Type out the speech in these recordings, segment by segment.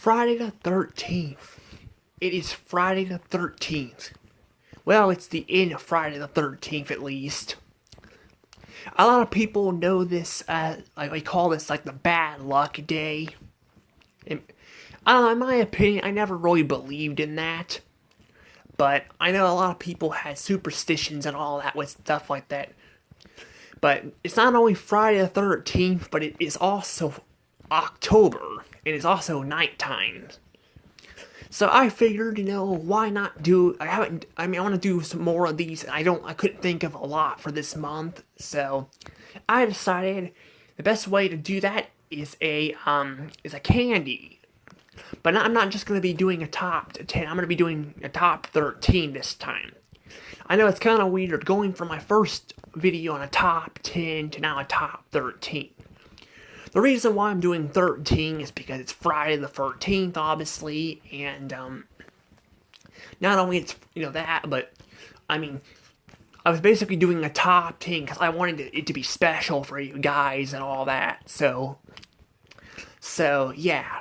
Friday the 13th. It is Friday the 13th. Well, it's the end of Friday the 13th at least. A lot of people know this as, they call this like the bad luck day. And, I don't know, in my opinion, I never really believed in that. But I know a lot of people had superstitions and all that with stuff like that. But it's not only Friday the 13th, but it is also October. It is also nighttime. So I figured, why not do, I want to do some more of these. I couldn't think of a lot for this month. So I decided the best way to do that is a candy. But I'm not just going to be doing a top 10. I'm going to be doing a top 13 this time. I know it's kind of weird going from my first video on a top 10 to now a top 13. The reason why I'm doing 13 is because it's Friday the 13th, obviously, and not only it's that, but I was basically doing a top 10 because I wanted it to be special for you guys and all that. So yeah,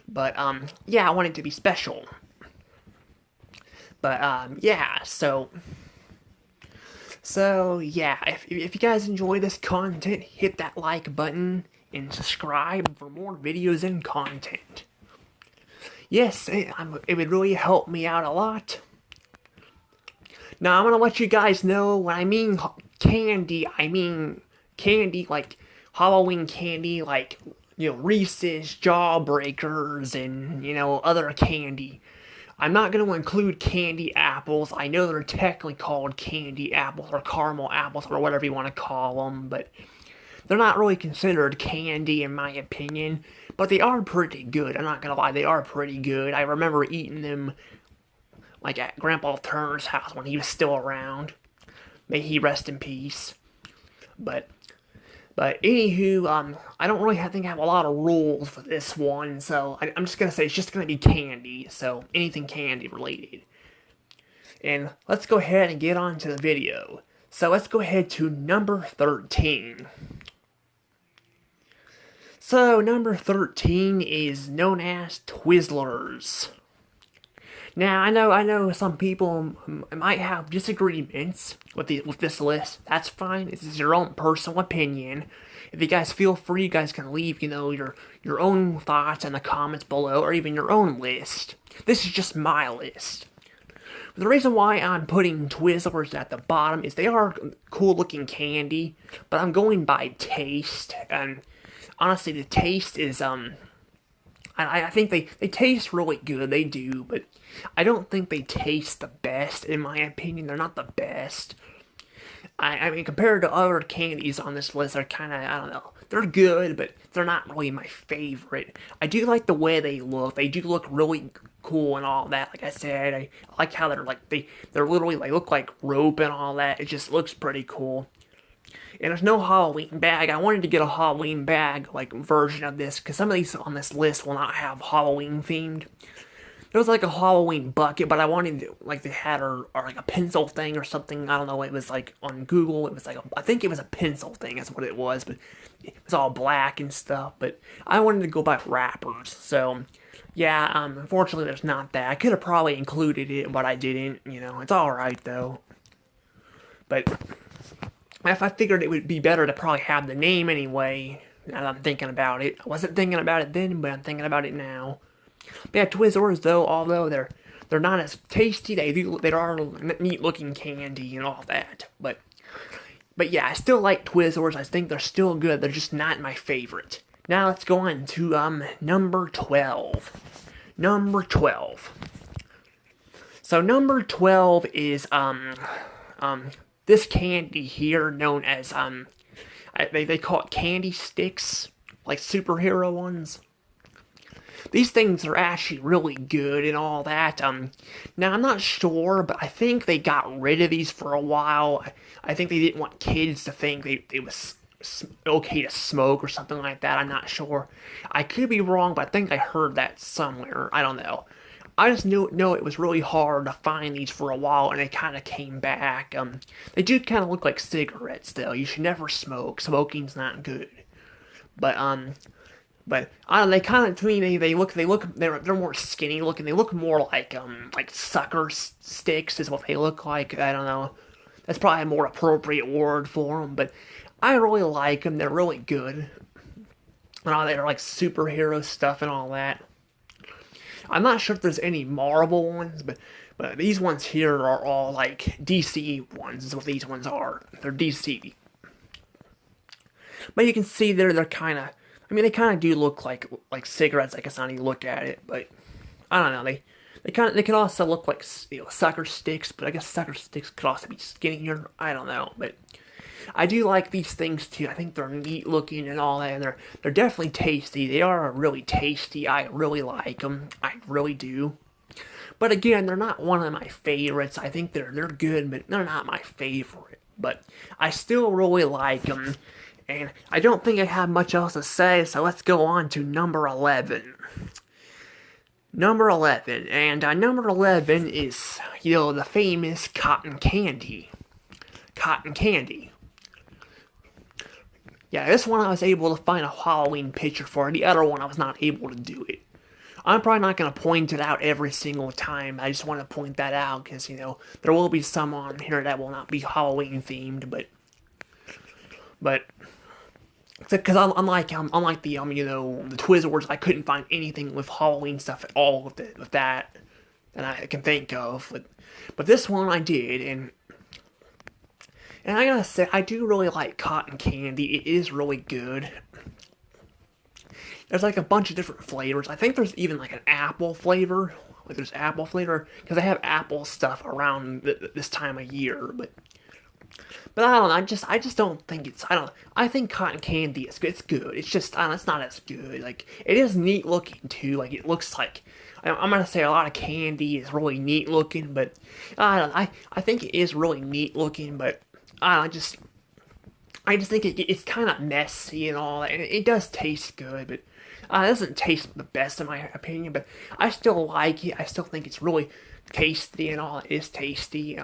but yeah, I want it to be special. But yeah, so yeah, if you guys enjoy this content, hit that like button and subscribe for more videos and content. Yes, it would really help me out a lot. Now, I'm going to let you guys know when I mean candy, I mean candy like Halloween candy, like, Reese's, Jawbreakers, and, other candy. I'm not going to include candy apples. I know they're technically called candy apples or caramel apples or whatever you want to call them, but they're not really considered candy in my opinion, but they are pretty good. I'm not going to lie, they are pretty good. I remember eating them like at Grandpa Turner's house when he was still around. May he rest in peace. But anywho, I don't really think I have a lot of rules for this one, so I'm just going to say it's just going to be candy, so anything candy related. And let's go ahead and get on to the video. So let's go ahead to number 13. So number 13 is known as Twizzlers. Now, I know some people might have disagreements with this list. That's fine. This is your own personal opinion. If you guys feel free, you guys can leave, your own thoughts in the comments below, or even your own list. This is just my list. The reason why I'm putting Twizzlers at the bottom is they are cool-looking candy, but I'm going by taste, and honestly, the taste is, I think they taste really good, they do, but I don't think they taste the best, in my opinion. They're not the best. I mean, compared to other candies on this list, they're kind of, I don't know, they're good, but they're not really my favorite. I do like the way they look. They do look really cool and all that. Like I said, I like how they're like, they're literally, like, look like rope and all that. It just looks pretty cool. And there's no Halloween bag. I wanted to get a Halloween bag, like, version of this, because some of these on this list will not have Halloween themed. There was like a Halloween bucket, but I wanted to, like, they had or like a pencil thing or something. I don't know. It was like on Google. It was like I think it was a pencil thing. That's what it was. But it was all black and stuff. But I wanted to go by wrappers. So yeah, unfortunately, there's not that. I could have probably included it, but I didn't. It's all right though. But if I figured it would be better to probably have the name anyway. Now that I'm thinking about it, I wasn't thinking about it then, but I'm thinking about it now. But yeah, Twizzlers though, although they're not as tasty, they are neat looking candy and all that. But yeah, I still like Twizzlers. I think they're still good. They're just not my favorite. Now let's go on to number 12. Number 12. So number 12 is this candy here known as they call it candy sticks, like superhero ones. These things are actually really good and all that. Now, I'm not sure, but I think they got rid of these for a while. I think they didn't want kids to think it was okay to smoke or something like that. I'm not sure. I could be wrong, but I think I heard that somewhere. I don't know. I just know it was really hard to find these for a while, and they kind of came back. They do kind of look like cigarettes, though. You should never smoke. Smoking's not good. But But I don't know, they kind of to me they're more skinny looking. They look more like sucker sticks is what they look like. I don't know. That's probably a more appropriate word for them. But I really like them. They're really good. And all they're like superhero stuff and all that. I'm not sure if there's any Marvel ones, but these ones here are all like DC ones. Is what these ones are. They're DC. But you can see they're kind of. I mean, they kind of do look like cigarettes. I guess not even look at it, but I don't know. They can also look like sucker sticks, but I guess sucker sticks could also be skinnier. I don't know, but I do like these things too. I think they're neat looking and all that, and they're definitely tasty. They are really tasty. I really like them. I really do. But again, they're not one of my favorites. I think they're good, but they're not my favorite. But I still really like them. And I don't think I have much else to say, so let's go on to number 11. Number 11, and number 11 is, the famous cotton candy. Cotton candy. Yeah, this one I was able to find a Halloween picture for. The other one I was not able to do it. I'm probably not going to point it out every single time. I just want to point that out because, there will be some on here that will not be Halloween themed, but because unlike the the Twizzlers, I couldn't find anything with Halloween stuff at all with that I can think of. But this one I did, and I gotta say I do really like cotton candy. It is really good. There's like a bunch of different flavors. I think there's even like an apple flavor. Like there's apple flavor because they have apple stuff around this time of year, But I don't know, I just don't think I think cotton candy is good. It's good. It's just, it's not as good. Like, it is neat looking, too. Like, it looks like, I'm gonna say a lot of candy is really neat looking, but, I think it is really neat looking, but, I just think it's kind of messy and all that, and it does taste good, but, it doesn't taste the best in my opinion, but I still like it. I still think it's really tasty and all. It is tasty,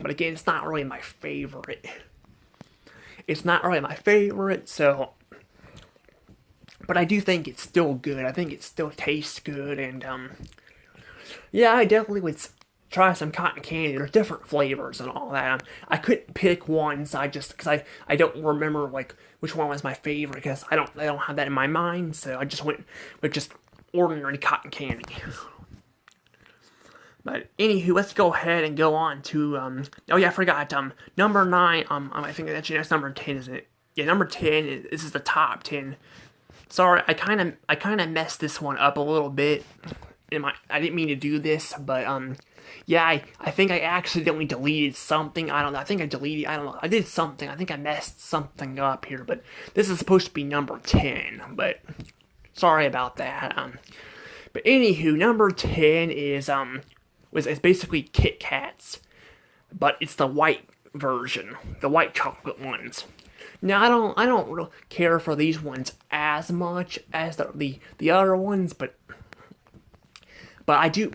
but again, it's not really my favorite. It's not really my favorite, so, but I do think it's still good. I think it still tastes good, and yeah, I definitely would try some cotton candy. There's different flavors and all that. I couldn't pick one, so because I don't remember like which one was my favorite because I don't have that in my mind. So I just went with just ordinary cotton candy. But anywho, let's go ahead and go on to oh yeah, I forgot number 9. I think actually that's number 10, isn't it? Yeah, number 10. This is the top 10. Sorry, I kind of messed this one up a little bit. I didn't mean to do this, but yeah, I think I accidentally deleted something. I don't know. I think I deleted. I don't know. I did something. I think I messed something up here. But this is supposed to be number 10. But sorry about that. But anywho, number 10 is it's basically Kit Kats, but it's the white version, the white chocolate ones. Now I don't really care for these ones as much as the other ones, but I do,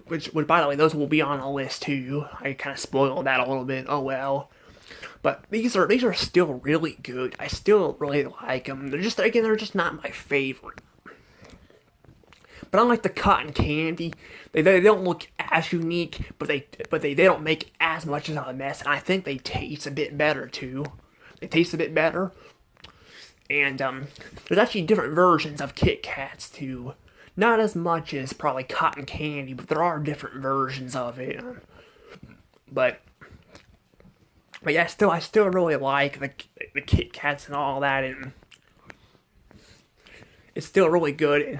which by the way, those will be on a list too. I kind of spoiled that a little bit. Oh well. But these are still really good. I still really like them. They're just not my favorite. But unlike the cotton candy, they don't look as unique, but they don't make as much of a mess, and I think they taste a bit better too. They taste a bit better. And there's actually different versions of Kit Kats too. Not as much as probably cotton candy, but there are different versions of it. But yeah, I still really like the Kit Kats and all that, and it's still really good.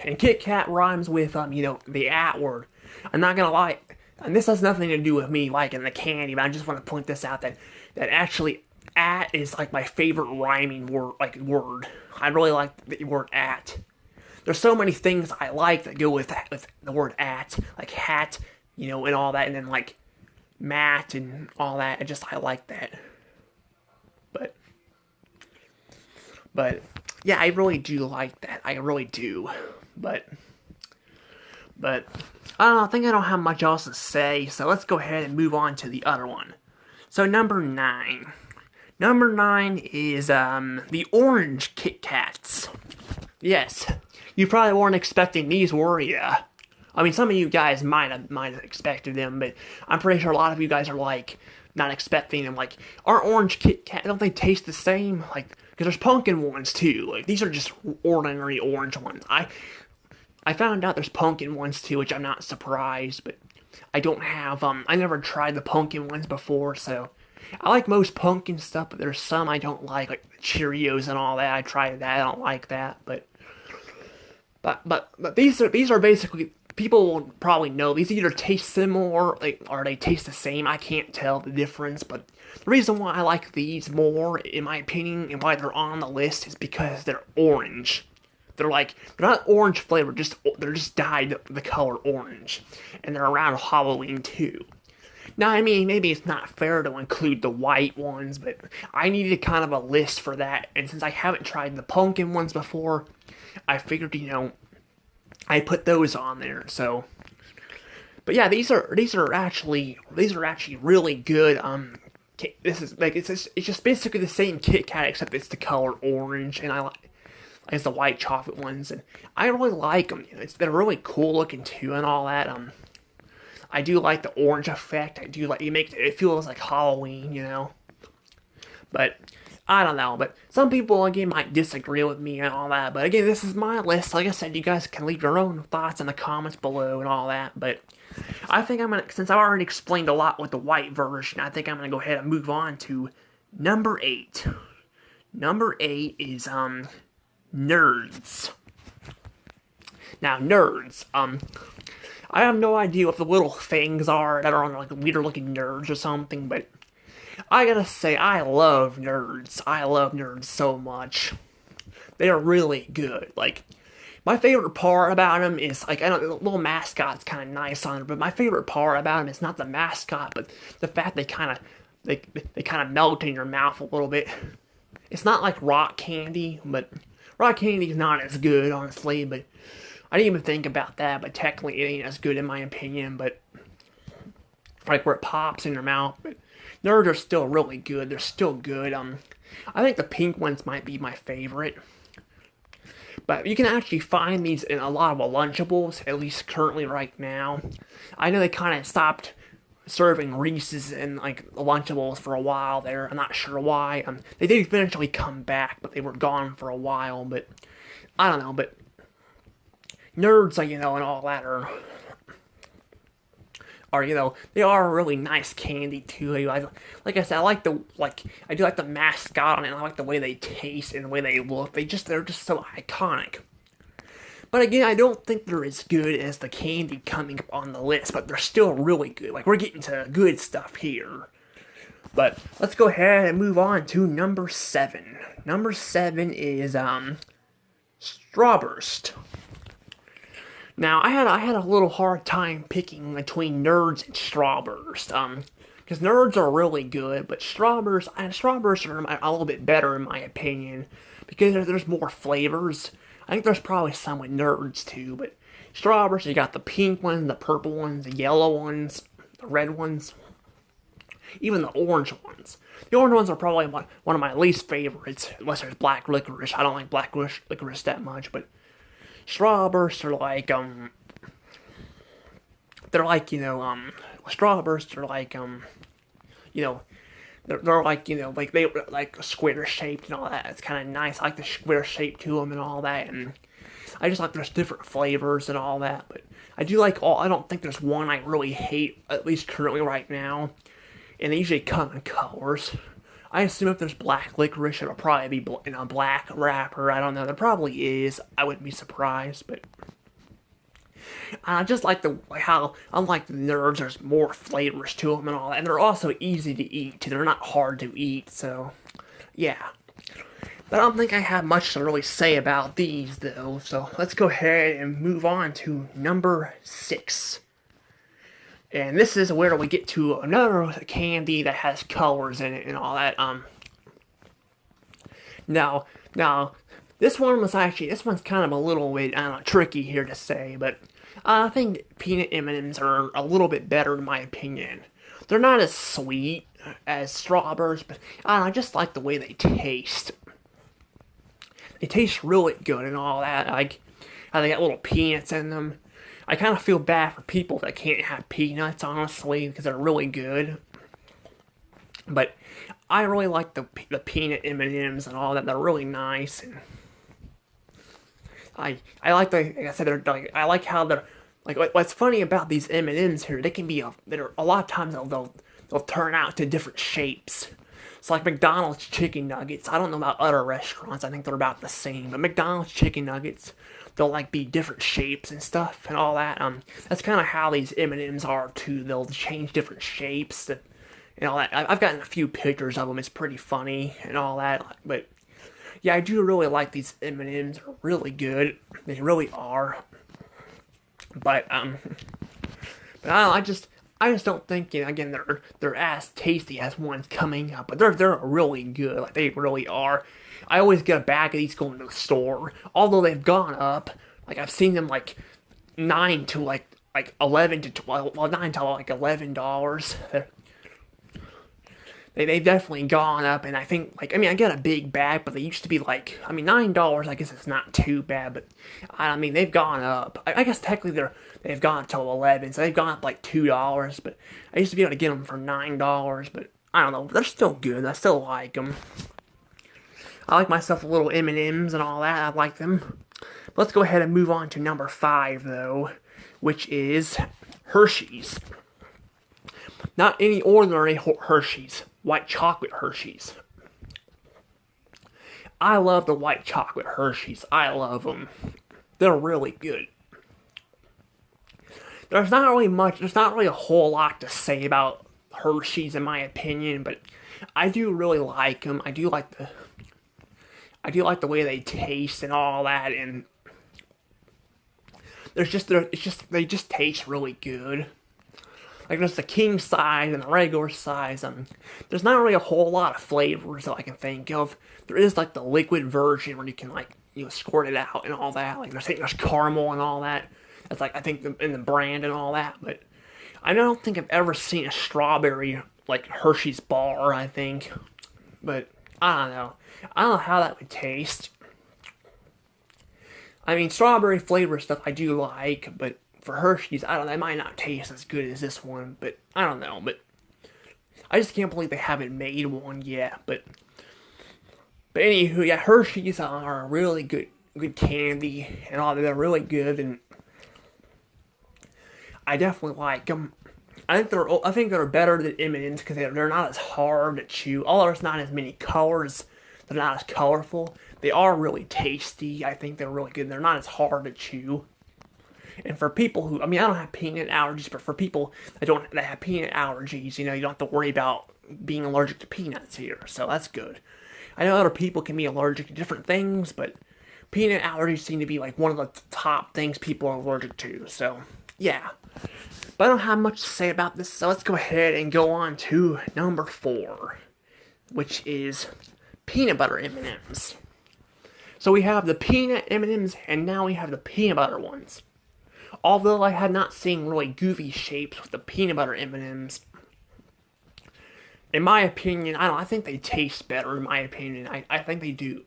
And Kit Kat rhymes with the at word. I'm not gonna lie, and this has nothing to do with me liking the candy, but I just want to point this out that actually at is like my favorite rhyming word. I really like the word at. There's so many things I like that go with the word at, like hat, and all that, and then like mat and all that. I like that. But yeah, I really do like that. I really do. But I don't know. I think I don't have much else to say. So let's go ahead and move on to the other one. So number 9. Number 9 is the orange Kit Kats. Yes, you probably weren't expecting these, were ya? I mean, some of you guys might have expected them, but I'm pretty sure a lot of you guys are like not expecting them. Like, our orange Kit Kat, don't they taste the same? Like, because there's pumpkin ones too. Like, these are just ordinary orange ones. I found out there's pumpkin ones too, which I'm not surprised, but I don't have I never tried the pumpkin ones before, so I like most pumpkin stuff, but there's some I don't like Cheerios and all that. I tried that, I don't like that, but these are basically, people will probably know these either taste similar or they taste the same. I can't tell the difference, but the reason why I like these more, in my opinion, and why they're on the list is because they're orange. They're not orange flavored, they're just dyed the color orange, and they're around Halloween too. Now, I mean, maybe it's not fair to include the white ones, but I needed kind of a list for that, and since I haven't tried the pumpkin ones before, I figured, I put those on there. So, but yeah, these are actually really good. This is like it's just basically the same Kit Kat except it's the color orange, and I like as the white chocolate ones, and I really like them. They're really cool looking too, and all that. I do like the orange effect. I do like it feels like Halloween. But I don't know. But some people again might disagree with me and all that. But again, this is my list. Like I said, you guys can leave your own thoughts in the comments below and all that. But I think since I've already explained a lot with the white version, I think I'm gonna go ahead and move on to number 8. Number 8 is Nerds. Now, Nerds. I have no idea what the little things are that are on like weird looking nerds or something, but I gotta say, I love Nerds. I love Nerds so much. They are really good. Like, my favorite part about them is, like, I know the little mascot's kind of nice on it, but my favorite part about them is not the mascot, but the fact they kind of melt in your mouth a little bit. It's not like rock candy, but rock candy is not as good, honestly, but I didn't even think about that, but technically it ain't as good in my opinion, but like where it pops in your mouth. But Nerds are still really good. They're still good. I think the pink ones might be my favorite. But you can actually find these in a lot of Lunchables, at least currently right now. I know they kind of stopped serving Reese's and like Lunchables for a while there. I'm not sure why. They did eventually come back, but they were gone for a while. But I don't know. But Nerds, and all that are they are a really nice candy too. Like I said, I do like the mascot on it. I like the way they taste and the way they look. They're just so iconic. But again, I don't think they're as good as the candy coming up on the list, but they're still really good. Like, we're getting to good stuff here. But let's go ahead and move on to number 7. Number 7 is Strawburst. Now, I had a little hard time picking between Nerds and Strawburst, because Nerds are really good, but Strawburst are a little bit better in my opinion, because there's more flavors. I think there's probably some with Nerds too, but Strawburst, you got the pink ones, the purple ones, the yellow ones, the red ones, even the orange ones. The orange ones are probably one of my least favorites, unless there's black licorice. I don't like black licorice that much, but Strawbursts are like, Strawbursts are like, they're like, like they like square shaped and all that. It's kind of nice. I like the square shape to them and all that, and I just like there's different flavors and all that. But I do like all. I don't think there's one I really hate, at least currently right now. And they usually come in colors. I assume if there's black licorice, it'll probably be in a black wrapper. I don't know. There probably is. I wouldn't be surprised, but I just like how, unlike the Nerds, there's more flavors to them and all that. And they're also easy to eat. They're not hard to eat, so yeah. But I don't think I have much to really say about these, though. So let's go ahead and move on to number 6. And this is where we get to another candy that has colors in it and all that. Now, this one's kind of a little bit, tricky here to say, but I think peanut M&Ms are a little bit better in my opinion. They're not as sweet as Strawburst, but I just like the way they taste. They taste really good and all that. Like how they got little peanuts in them. I kind of feel bad for people that can't have peanuts, honestly, because they're really good. But I really like the peanut M&Ms and all that. They're really nice, and I like like I said, I like how they're like. What's funny about these M&Ms here? They can be they're a lot of times they'll turn out to different shapes. It's like McDonald's chicken nuggets. I don't know about other restaurants. I think they're about the same. But McDonald's chicken nuggets, they'll like be different shapes and stuff and all that. That's kind of how these M&Ms are too. They'll change different shapes and all that. I've gotten a few pictures of them. It's pretty funny and all that. But yeah, I do really like these M&Ms. They're really good. They really are. But I don't know, I just don't think, again, they're as tasty as ones coming up, but they're really good. Like, they really are. I always get a bag of these going to the store, although they've gone up. Like, I've seen them like 9 to like 11 to 12, well, 9 to like $11. They've definitely gone up, and I think, like, I mean, I got a big bag, but they used to be like, I mean, $9, I guess it's not too bad, but, I mean, they've gone up. I guess technically they've gone up to 11, so they've gone up like $2, but I used to be able to get them for $9, but I don't know, they're still good. I still like them. I like myself a little M&Ms and all that. I like them. Let's go ahead and move on to number 5, though, which is Hershey's. Not any ordinary Hershey's. White chocolate Hershey's. I love the white chocolate Hershey's. I love them. They're really good. There's not really a whole lot to say about Hershey's in my opinion, but I do really like them. I do like the way they taste and all that, and they just taste really good. Like, there's the king size and the regular size. There's not really a whole lot of flavors that I can think of. There is, like, the liquid version where you can, like, squirt it out and all that. Like, there's caramel and all that. That's, like, I think, in the brand and all that. But I don't think I've ever seen a strawberry, like, Hershey's bar, I think. But, I don't know. I don't know how that would taste. I mean, strawberry flavor stuff I do like, but for Hershey's, I don't know, it might not taste as good as this one, but I don't know, but I just can't believe they haven't made one yet, but anywho, yeah, Hershey's are a really good candy, and all that. They're really good, and I definitely like them. I think they're better than M&M's because they're not as hard to chew, although there's not as many colors, they're not as colorful. They are really tasty. I think they're really good. They're not as hard to chew. And for people who, I mean, I don't have peanut allergies, but for people that have peanut allergies, you don't have to worry about being allergic to peanuts here, so that's good. I know other people can be allergic to different things, but peanut allergies seem to be like one of the top things people are allergic to, so yeah. But I don't have much to say about this, so let's go ahead and go on to number 4, which is peanut butter M&Ms. So we have the peanut M&Ms, and now we have the peanut butter ones. Although I had not seen really goofy shapes with the peanut butter M&Ms, in my opinion, I think they taste better, in my opinion. I think they do.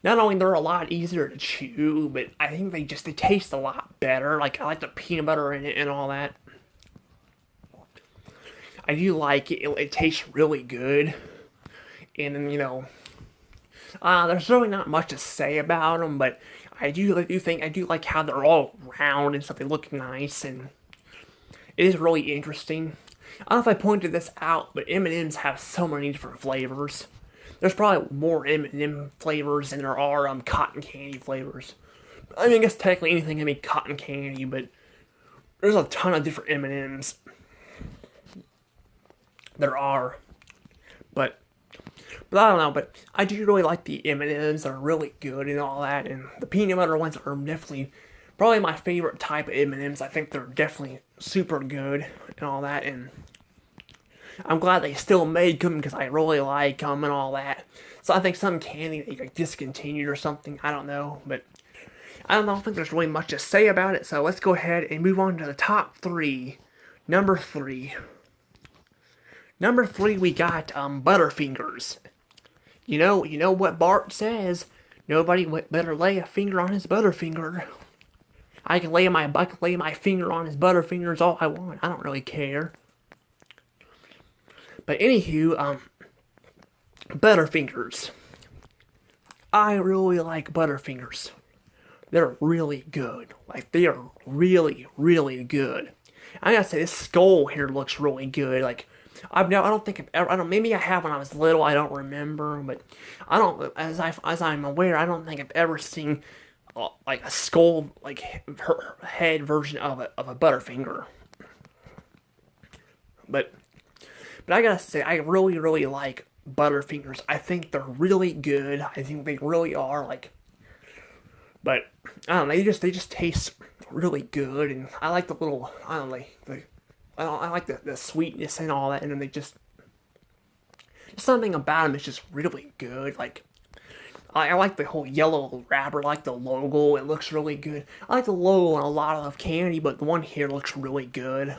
Not only they're a lot easier to chew, but I think they taste a lot better. Like, I like the peanut butter in it and all that. I do like it. It tastes really good. And then, there's really not much to say about them, but I do like how they're all round and stuff. They look nice, and it is really interesting. I don't know if I pointed this out, but M&Ms have so many different flavors. There's probably more M&M flavors than there are cotton candy flavors. I mean, I guess technically anything can be cotton candy, but there's a ton of different M&Ms. There are, but I don't know, but I do really like the M&Ms. They're really good and all that, and the peanut butter ones are definitely probably my favorite type of M&Ms. I think they're definitely super good and all that, and I'm glad they still make them because I really like them and all that. So I think some candy they discontinued or something. I don't know, but I don't think there's really much to say about it. So let's go ahead and move on to the top 3. Number 3. Number 3, we got Butterfingers. You know what Bart says? Nobody better lay a finger on his Butterfinger. I can lay my finger on his Butterfingers all I want. I don't really care. But anywho, Butterfingers. I really like Butterfingers. They're really good. Like, they are really, really good. I gotta say, this skull here looks really good. Like, I don't think I've ever, maybe I have when I was little, I don't remember, but I don't, as I'm aware, I don't think I've ever seen, like, a skull, like, head version of a Butterfinger. But I gotta say, I really, really like Butterfingers. I think they're really good. I think they really are, like, but I don't know. They just taste really good, and I like the little. I don't know. I like the sweetness and all that, and then they just something about them is just really good. Like I like the whole yellow wrapper. I like the logo. It looks really good. I like the logo on a lot of candy, but the one here looks really good.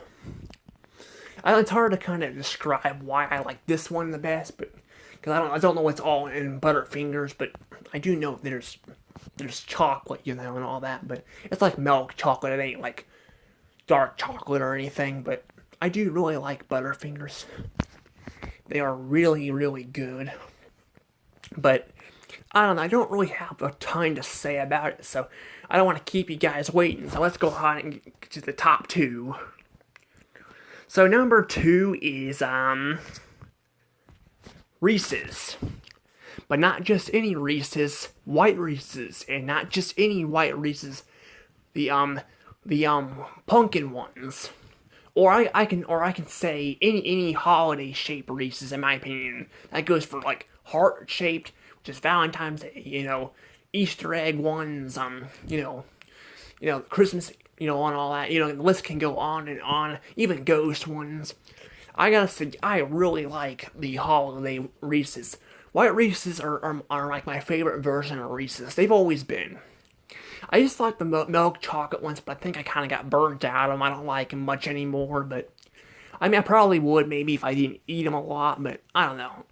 It's hard to kind of describe why I like this one the best, but because I don't know what's all in Butterfingers, but I do know there's chocolate, and all that, but it's like milk chocolate. It ain't like dark chocolate or anything, but I do really like Butterfingers. They are really, really good. But I don't know, I don't really have a ton to say about it, so I don't want to keep you guys waiting. So let's go ahead and get to the top two. So number 2 is Reese's. But not just any Reese's, white Reese's, and not just any white Reese's, the pumpkin ones, or I can say any holiday shaped Reese's, in my opinion. That goes for like heart shaped, which is Valentine's Day, Easter egg ones, Christmas, and all that. The list can go on and on. Even ghost ones. I gotta say, I really like the holiday Reese's. White Reese's are like my favorite version of Reese's. They've always been. I just like the milk chocolate ones, but I think I kind of got burnt out of them. I don't like them much anymore, but I mean, I probably would maybe if I didn't eat them a lot, but I don't know.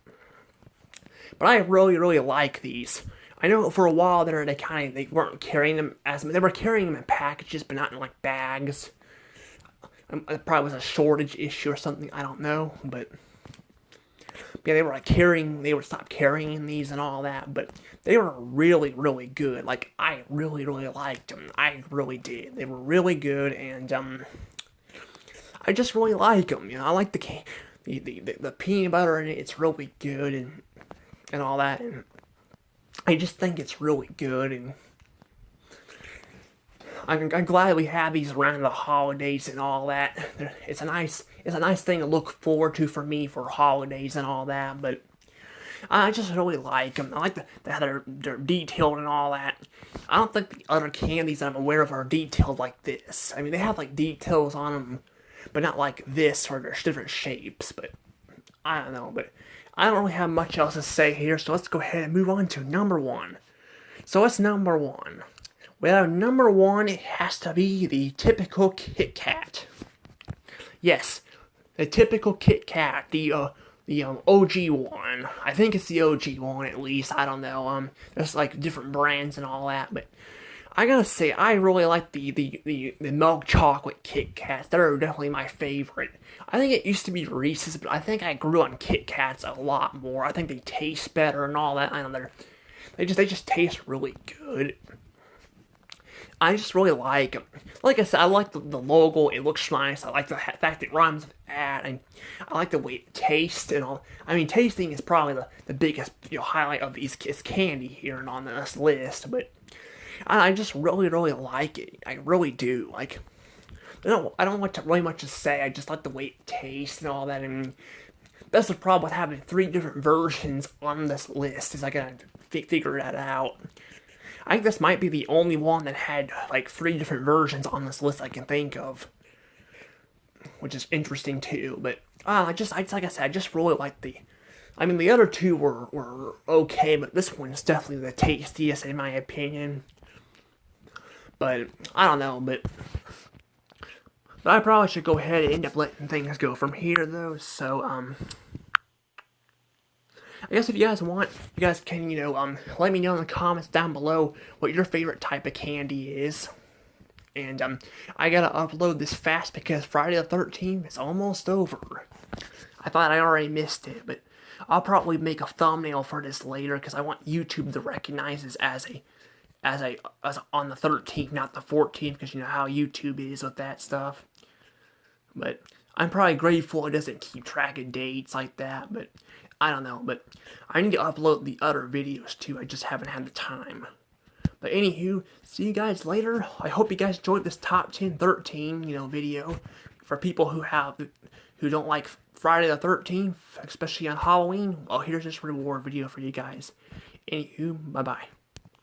But I really, really like these. I know for a while there, they weren't carrying them as they were carrying them in packages, but not in like bags. It probably was a shortage issue or something. I don't know, but yeah, they would stop carrying these and all that, but they were really, really good. Like, I really, really liked them. I really did. They were really good, and, I just really like them, I like the peanut butter in it. It's really good, and all that, and I just think it's really good, and I'm glad we have these around the holidays and all that. It's a nice thing to look forward to for me for holidays and all that. But I just really like them. I like that they're detailed and all that. I don't think the other candies I'm aware of are detailed like this. I mean, they have like details on them, but not like this, or there's different shapes. But I don't know. But I don't really have much else to say here, so let's go ahead and move on to number 1. So what's number 1? Well, number 1, it has to be the typical Kit Kat. Yes, the typical Kit Kat, the OG one. I think it's the OG one, at least. I don't know. There's like different brands and all that, but I gotta say, I really like the milk chocolate Kit Kats. They're definitely my favorite. I think it used to be Reese's, but I think I grew on Kit Kats a lot more. I think they taste better and all that. I don't know. They just taste really good. I just really like them. Like I said, I like the logo. It looks nice. I like the fact it rhymes with "at," and I like the way it tastes and all. I mean, tasting is probably the biggest highlight of these candy here and on this list. But I just really, really like it. I really do. Like, I don't like really much to say. I just like the way it tastes and all that. And that's the problem with having 3 different versions on this list. Is I gotta figure that out. I think this might be the only one that had like 3 different versions on this list I can think of, which is interesting too. But like I said, I just really like the. I mean, the other 2 were okay, but this one is definitely the tastiest in my opinion. But I don't know, but I probably should go ahead and end up letting things go from here though. So I guess if you guys want, you guys can, let me know in the comments down below what your favorite type of candy is. And I gotta upload this fast because Friday the 13th is almost over. I thought I already missed it, but I'll probably make a thumbnail for this later because I want YouTube to recognize this as on the 13th, not the 14th, because you know how YouTube is with that stuff. But I'm probably grateful it doesn't keep track of dates like that, but I don't know. But I need to upload the other videos too. I just haven't had the time. But anywho, see you guys later. I hope you guys enjoyed this top 10, 13, video for people who don't like Friday the 13th, especially on Halloween. Well, here's this reward video for you guys. Anywho, bye-bye.